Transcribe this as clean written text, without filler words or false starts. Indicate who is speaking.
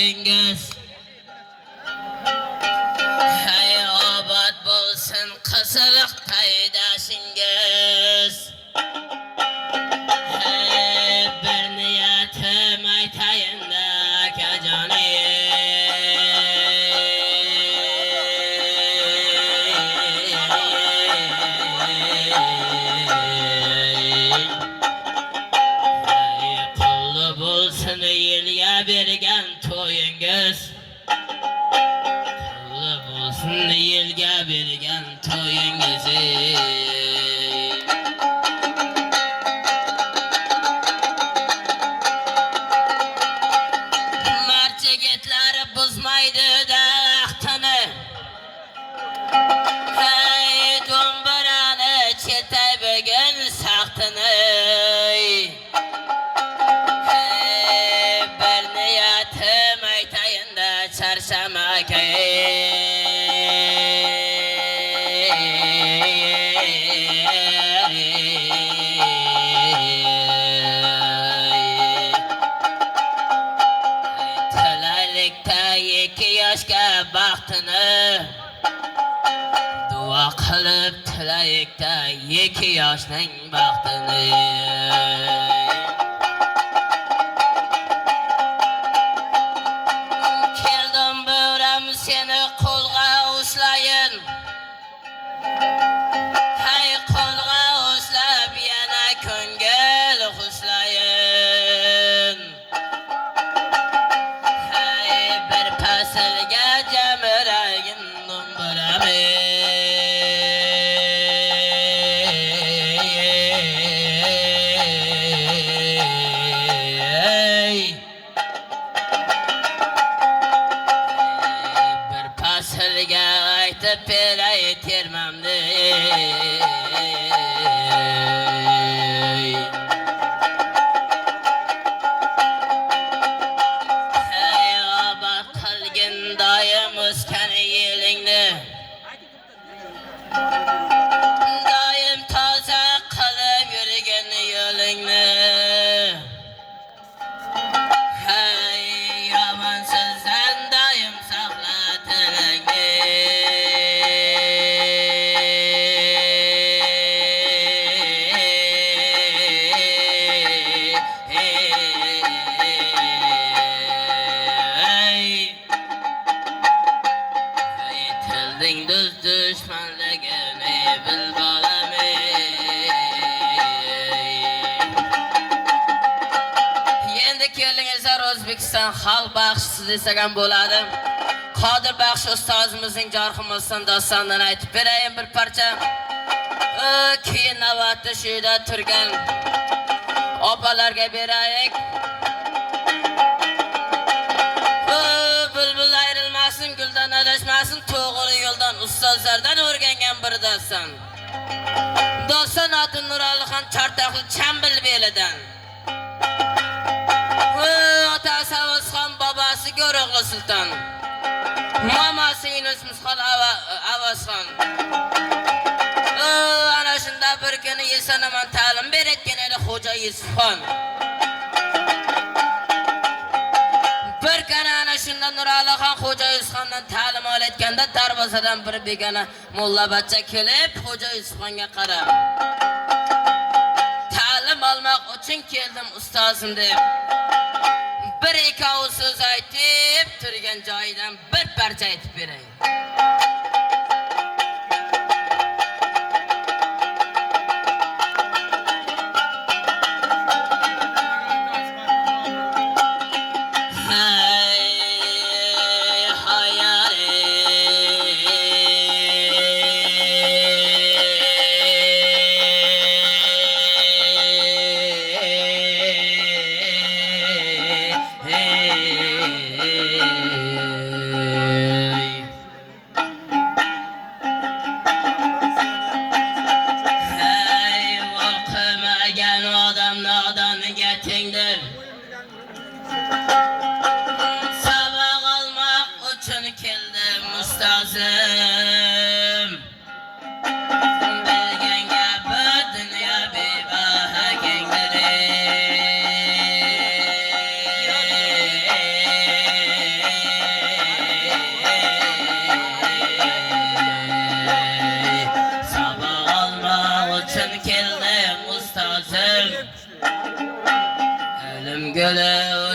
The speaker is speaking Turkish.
Speaker 1: to'yingiz. Hay obod bo'lsin qiziliq qaydashingiz. Hey bir niyatim aytayinda akajonim. Pulli bo'lsin yilga bergan to'yingiz. Pulli bo'lsin yilga bergan to'yingiz. Marchagetlari buzmaydi daraxtini. Hey do'mbarani chetay bugun saxtini. Hey bir niyatim aytayinda charchamak. Tilaylikda 2 yoshga baxtini duo qilib tilaylikda 2 yoshning baxtini. Keldim bo'ram seni qo'lga ushlayin. Hay qo'lga ushlab yana ko'ngil xushlayin. Hay bir faslga jamiragin do'mbarami. Bir faslga aytib beray termamni. Hey obod qilgin doim o'sgan yelingni. Doim toza qilib yurgin yo'lingni. Hey yomon so'zdan doim saqla tilingni. Hey tilding do'st dushmanligini bil bolami. Endi keldingizlar O'zbekiston xalq baxshisi desagan bo'ladi. Qodir Baxsh ustozimizning jorximizdan dostondan aytib berayim bir parcha. Keyin navbatda shu yerda turgan opalarga beraylik. Bulbul ayrılmasın, gülden adashmasin, to'g'ri yo'ldan ustozlardan o'rgangan bir doston. Doston oti Nuralixon Chartoqli Chambil belidan. Otasi Avazxon, babasi Go'ro'g'li Sulton. Mamasi Yunus Misqol Avazxon. Ana shunda bir kuni Yesanaman ta'lim berayotgan edi Xo'ja Yusufxon. Bir kuni ana shunda Nuralixon Xo'ja Yusufxondan ta'lim olayotganda darvozadan bir begona mulla bachcha kelib Xo'ja Yusufxonga qarab, ta'lim olmoq uchun keldim ustozim deb bir ikki so'z aytib turgan joyidan bir parcha aytib beray. keldim ustozim. Elim gülü